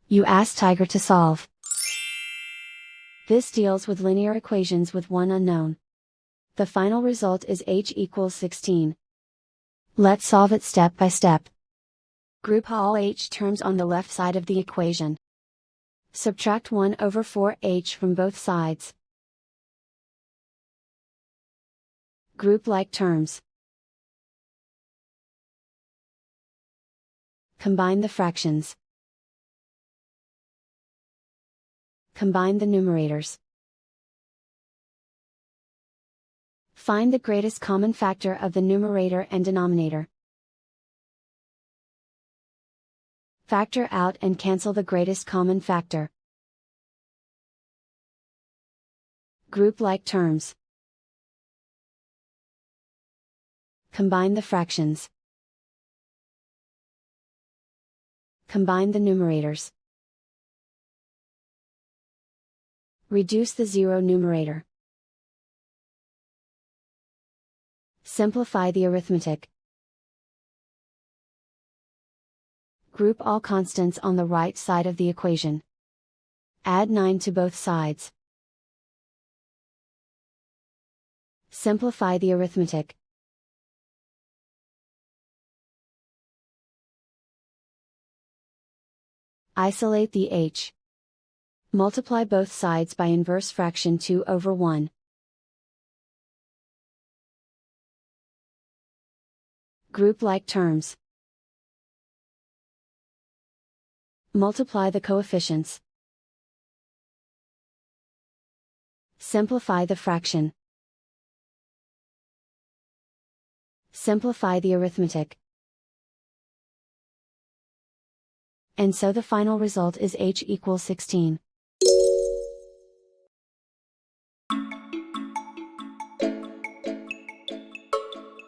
You ask Tiger to solve. This deals with linear equations with one unknown. The final result is h equals 16. Let's solve it step by step. Group all h terms on the left side of the equation. Subtract 1 over 4h from both sides. Group like terms. Combine the fractions. Combine the numerators. Find the greatest common factor of the numerator and denominator. Factor out and cancel the greatest common factor. Group like terms. Combine the fractions. Combine the numerators. Reduce the zero numerator. Simplify the arithmetic. Group all constants on the right side of the equation. Add 9 to both sides. Simplify the arithmetic. Isolate the h. Multiply both sides by inverse fraction 2 over 1. Group like terms. Multiply the coefficients. Simplify the fraction. Simplify the arithmetic. And so the final result is h equals 16.